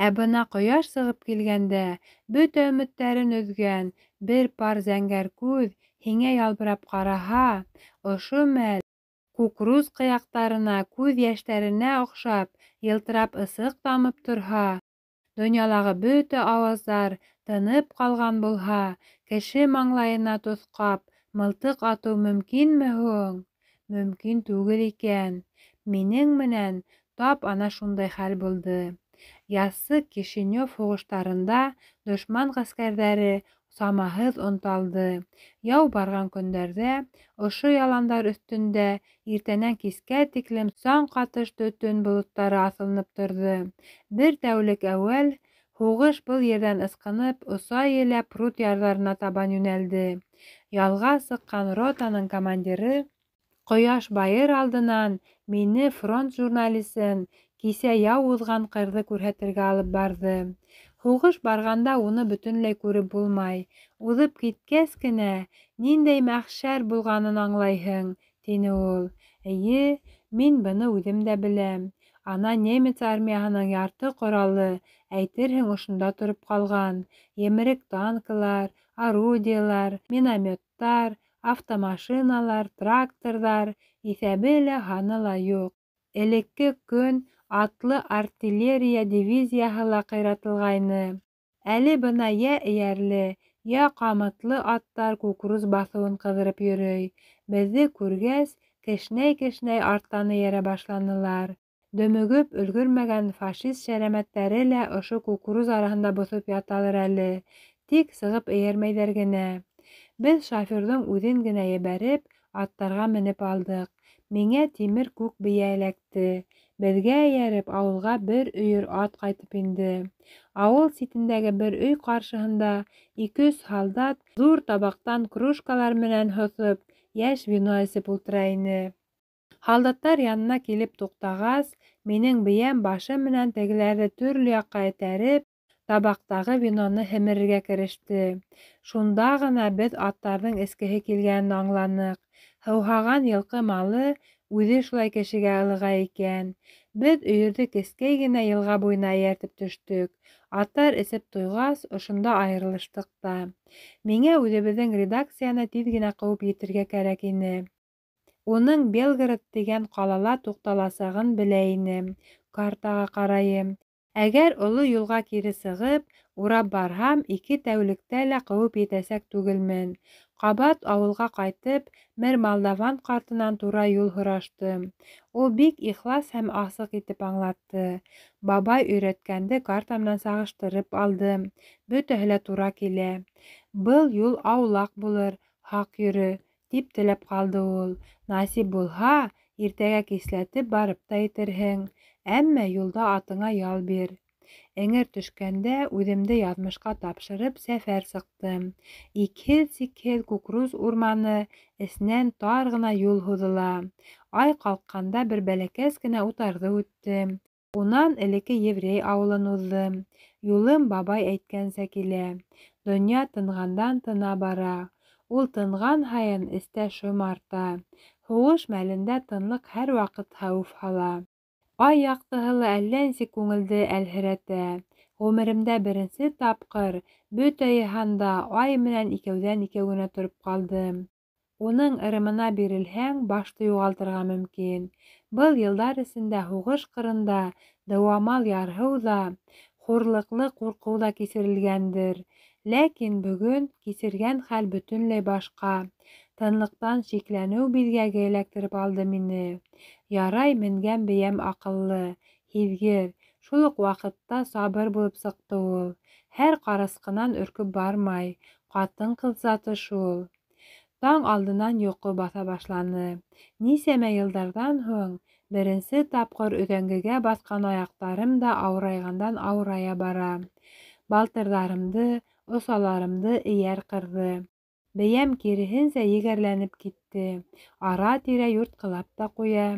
Ә бына ҡояш сығып килгәндә, бөтә өмөттәрен өҙгән бер пар зәңгәр күҙ һиңә ялбырап ҡараһа, ошо мәл кукуруз ҡыяҡтарына, күҙ йәштәренә оҡшап, йылтырап ысыҡ тамып торһа, донъялағы бөтә ауаздар тынып ҡалған булһа, кеше маңлайына тоҫҡап, мылтыҡ атыу мөмкинме һуң? Мөмкин түгел икән. Минең менән тап ана шундай хәл булды. Яссы Кишинев һуғыштарында дошман ғәскәрҙәре самаһыҙ онталды. Яу барған көндәрҙә, ошо яландар өҫтөндә иртәнән кискә тиклем саң ҡатыш төтөн болоттары аҫылынып торҙо. Бер тәүлек әүәл, һуғыш был ерҙән ысҡынып, оса-елә пруд ярҙарына табан йүнәлде. Ялға сыҡҡан ротаның командиры ҡояш байыр алдынан мине фронт журналисын кисә яу уҙған ҡырҙы күрһәтергә алып барҙы. Һуғыш барғанда уны бөтөнләй күреп булмай. Уҙып киткәс кенә, ниндәй мәхшәр булғанын аңлайһың, тине ул. Эйе, мин быны үҙем дә беләм. Ана немец армияһының ярты ҡоралы, әйтерһең, ошонда тороп ҡалған. Емерек танкылар, орудиялар, минометтар, автомашиналар, тракторҙар, иҫәбе лә, һаны ла юҡ. Элекке көн атлы артиллерия дивизияһы ла ҡыйратылғайны. Әле бына йә эйәрле, йә ҡамытлы аттар кукуруз баҫыуын ҡыҙырып йөрөй. Беҙҙе күргәс, кешнәй-кешнәй арттан эйәрә башланылар. Дөмөгөп өлгөрмәгән фашист шәрәмәттәре лә ошо кукуруз араһында боҫоп яталыр әле. Тик сығып эйәрмәйҙәр генә. Беҙ шоферҙың үҙен генә ебәреп, аттарға менеп алдык. Миңә тимер күк бейә эләкте. Беҙгә эйәреп, ауылға бер өйөр ат ҡайтып инде. Ауыл ситендәге бер өй ҡаршыһында 2-3 һалдат ҙур табаҡтан кружкалар менән һоҫоп, йәш вино эсеп ултыра ине. Һалдаттар янына килеп туҡтағас, минең бейәм башы менән тегеләрҙе төрлө яҡҡа этәреп, табаҡтағы виноны һемерергә кереште. Шунда ғына беҙ аттарҙың эскеһе килгәнен аңланыҡ. Һыуһаған йылҡы малы үҙе шулай кешегә ылыға икән. Беҙ өйөрҙө кескәй генә йылға буйына эйәртеп төштөк. Аттар эсеп туйғас, ошонда айырылыштыҡ та. Миңә үҙебеҙҙең редакцияны тиҙ генә ҡыуып етергә кәрәк ине. Уның Белгород тигән ҡалала туҡталасағын белә инем. Картаға ҡарайым. Әгәр оло юлға кире сығып, урап барһам, 2 тәүлектә лә ҡыуып етәсәк түгелмен. Ҡабат ауылға ҡайтып, мэр Молдаван ҡартынан тура юл һораштым. Ул бик ихлас һәм асыҡ итеп аңлатты. Бабай өйрәткәнде карта менән сағыштырып алдым. Бөтәһе лә тура килә. Был юл аулаҡ булыр, һаҡ йөрө, тип теләп ҡалды ул. Насип булһа, иртәгә кисләтеп барып та етерһең. Әммә юлда атыңа ял бир. Эңер төшкәндә үҙемде яҙмышҡа тапшырып сәфәр сыҡтым. Икһеҙ-сикһеҙ кукуруз урманы эсенән тар ғына юл һуҙыла. Ай ҡалҡҡанда бер бәләкәс кенә утарҙы үттем. Унан элекке еврей ауылын уҙҙым. Юлым бабай әйткәнсә килә. Донъя тынғандан-тына бара. Ул тынған һайын эстә шом арта. Һуғыш мәлендә тынлыҡ һәр ваҡыт хәүеф һала. Ай яҡтыһы ла әллә нисек күңелде әлһерәтә. Ғүмеремдә беренсе тапҡыр бөтә йыһанда ай менән икәүҙән-икәү генә тороп ҡалдым. Уның ырымына бирелһәң, башты юғалтырға мөмкин. Был йылдар эсендә һуғыш ҡырында дыуамал ярһыу ҙа, хурлыҡлы ҡурҡыу ҙа кисерелгәндер. Ләкин бөгөн кисергән хәл бөтөнләй башҡа. Тынлыҡтан шикләнеү биҙгәге эләктереп алды мине. Ярай, менгән бейәм аҡыллы, һиҙгер, шул уҡ ваҡытта сабыр булып сыҡты ул. Һәр ҡарасҡынан өркөп бармай. Ҡатын-ҡыҙ заты шул. Таң алдынан йоҡо баҫа башланы. Нисәмә йылдарҙан һуң беренсе тапҡыр өҙәңгегә баҫҡан аяҡтарым да ауырайғандан-ауырая бара. Балтырҙарымды, осаларымды эйәр ҡырҙы. Бейәм киреһенсә егәрләнеп китте. Ара-тирә юртҡылап та ҡуя.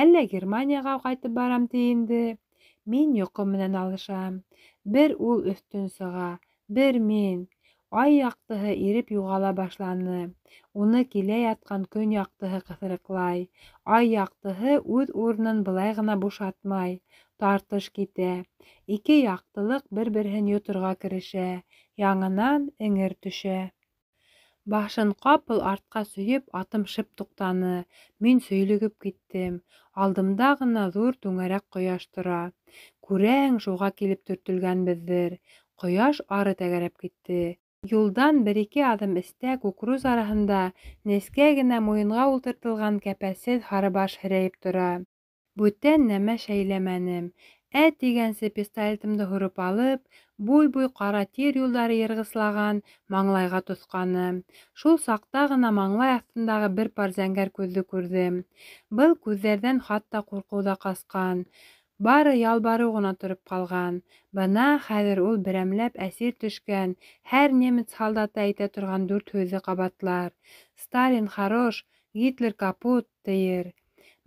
Әллә Германияға ҡайтып барам ти инде. Мин йоҡо менән алышам. Бер ул өҫтөн сыға, бер мин. Ай яҡтыһы иреп юғала башланы. Уны килә ятҡан көн яҡтыһы ҡыҫырыҡлай. Ай яҡтыһы үҙ урынын былай ғына бушатмай. Тартыш китә. Ике яҡтылыҡ бер-береһен йоторға керешә. Яңынан эңер төшә. Башын ҡапыл артҡа сөйөп, атым шып туҡтаны. Мин сөйлөгөп киттем. Алдымда ғына ҙур түңәрәк ҡояш тора. Күрәһең, шуға килеп төртөлгәнбеҙҙер. Ҡояш ары тәгәрәп китте. Юлдан бер-ике аҙым эстә күкрүз араһында нескә генә муйынға ултыртылған кәпәсеҙ һарыбаш һерәйеп тора. Бүтән нәмә шәйләмәнем. Тигәнсе пистолетымды һурып алып, буй-буй ҡара тир юлдары йырғыслаған маңлайға тоҫҡаным. Шул саҡта ғына маңлай аҫтындағы бер пар зәңгәр күҙҙе күрҙем. Был күҙҙәрҙән хатта ҡурҡыу ҙа ҡасҡан. Бары ялбарыу ғына тороп ҡалған. Бына хәҙер ул берәмләп әсир төшкән, һәр немец һалдаты әйтә торған 4 һүҙҙе ҡабатлар. Сталин хорош, Гитлер капут, тиер.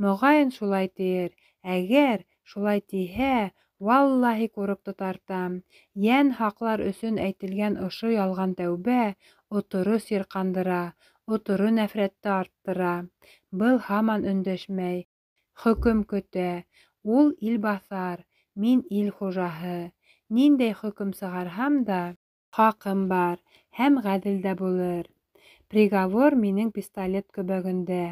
Моғайын шулай тиер. Әгәр шулай тиһә, валлаһи ҡурып тартам. Йән һаҡлар өсөн әйтелгән ошо ялған тәүбә оторо сирҡандыра, оторо нәфрәтте арттыра. Был һаман өндәшмәй. Хөкөм көтә. Ул ил баҫар, мин ил хужаһы. Ниндәй хөкөм сығарһам да, хаҡым бар һәм ғәҙел дә булыр. Приговор минең пистолет көбәгендә.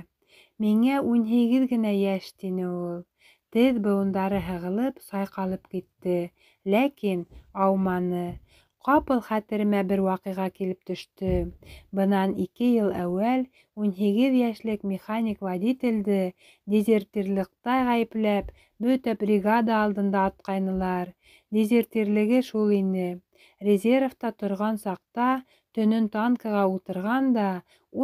Миңә 18 генә йәш, тине ул. Теҙ быуындары һығылып, сайҡалып китте. Ләкин ауманы. Ҡапыл хәтеремә бер ваҡиға килеп төштө. Бынан 2 йыл әүәл 18 йәшлек механик-водителде дезертирлыҡта ғәйепләп, бөтә бригада алдында атҡайнылар. Дезертирлеге шул ине. Резервта торған саҡта төнөн танкыға ултырған да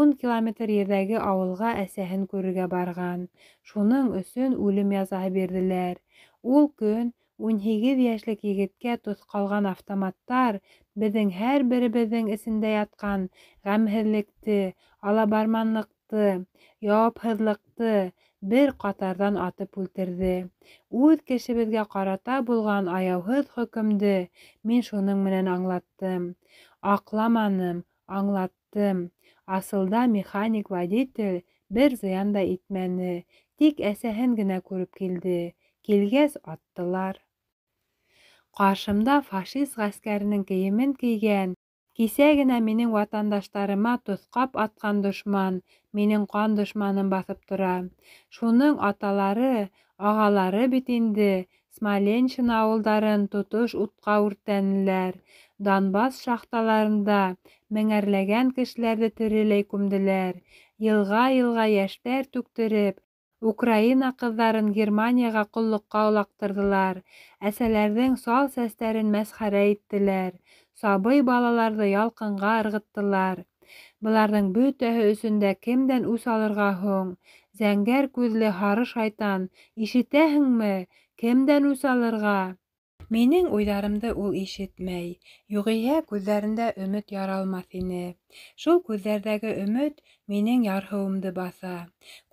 10 километр ерҙәге ауылға әсәһен күрергә барған. Шуның өсөн үлем язаһы бирҙеләр. Ул көн 18 йәшлек егеткә тоҫҡалған автоматтар беҙҙең һәр беребеҙҙең эсендә ятҡан ғәмһеҙлекте, алабарманлыҡты, яуапһыҙлыҡты бер ҡатарҙан атып үлтерҙе. Үҙ кешебеҙгә ҡарата булған аяуһыҙ хөкөмдө мин шуның менән аңлаттым. Аҡламаным, аңлаттым. Асылда механик-водитель бер зыян да итмәне, тик әсәһен генә күреп килде. Килгәс аттылар. Ҡаршымда фашист ғәскәренең кейемен кейгән, кисә генә минең ватандаштарыма тоҫҡап атҡан дошман, минең ҡан дошманым баҫып тора. Шуның аталары, ағалары бит инде Смоленщина ауылдарын тотош утҡа үртәнеләр. Донбасс шахталарында меңәрләгән кешеләрҙе тереләй күмделәр. Йылға-йылға йәштәр түктереп, Украина ҡыҙҙарын Германияға ҡоллоҡҡа олаҡтырҙылар. Әсәләрҙең сал сәстәрен мәсхәрә иттеләр. Сабый балаларҙы ялҡынға ырғыттылар. Быларҙың бөтәһе өсөн дә кемдән үс алырға һуң? Зәңгәр күҙле һары шайтан, ишетәһеңме? Кемдән үс алырға? Минең уйҙарымды ул ишетмәй. Юғиһә күҙҙәрендә өмөт яралмаҫ ине. Шул күҙҙәрҙәге өмөт минең ярһыуымды баҫа.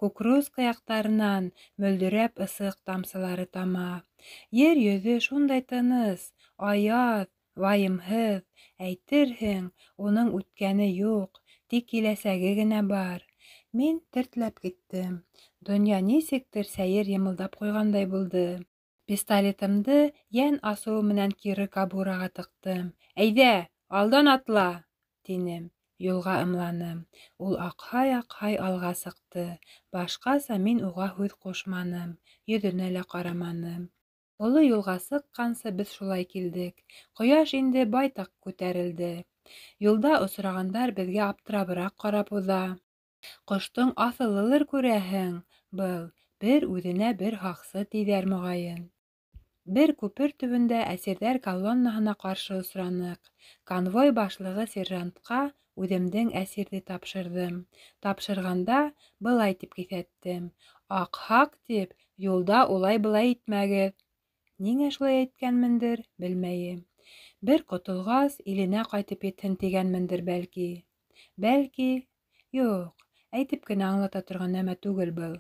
Күкрүз ҡыяҡтарынан мөлдөрәп ысыҡ тамсылары тама. Ер йөҙө шундай тыныс, аяҙ, вайымһыҙ. Әйтерһең, уның үткәне юҡ, тик киләсәге генә бар. Мин тертләп киттем. Донъя нисектер сәйер йымылдап ҡуйғандай булды. Пистолетымды йән асыуы менән кире кобураға тыҡтым. «Әйҙә, алдан атла!» тинем. Юлға ымланым. Ул аҡһай-аҡһай алға сыҡты. Башҡаса мин уға һүҙ ҡушманым, йөҙөнә лә ҡараманым. Оло юлға сыҡҡансы беҙ шулай килдек. Ҡояш инде байтаҡ күтәрелде. Юлда осрағандар беҙгә аптырабыраҡ ҡарап уҙа. Ҡоштоң аҫылылыр күрәһең, был, бер үҙенә бер һаҡсы тиҙәр моғайын. Бер күпер төбөндә әсирҙәр колоннаһына ҡаршы осраныҡ. Конвой башлығы сержантҡа үҙемдең әсирҙе тапшырҙым. Тапшырғанда былай тип киҫәттем: «Аҡһаҡ тип, юлда улай-былай итмәгеҙ». Ниңә шулай әйткәнмендер, белмәйем. Бер ҡотолғас, иленә ҡайтып етһен тигәнмендер, бәлки. Бәлки, юҡ, әйтеп кенә аңлата торған нәмә түгел был.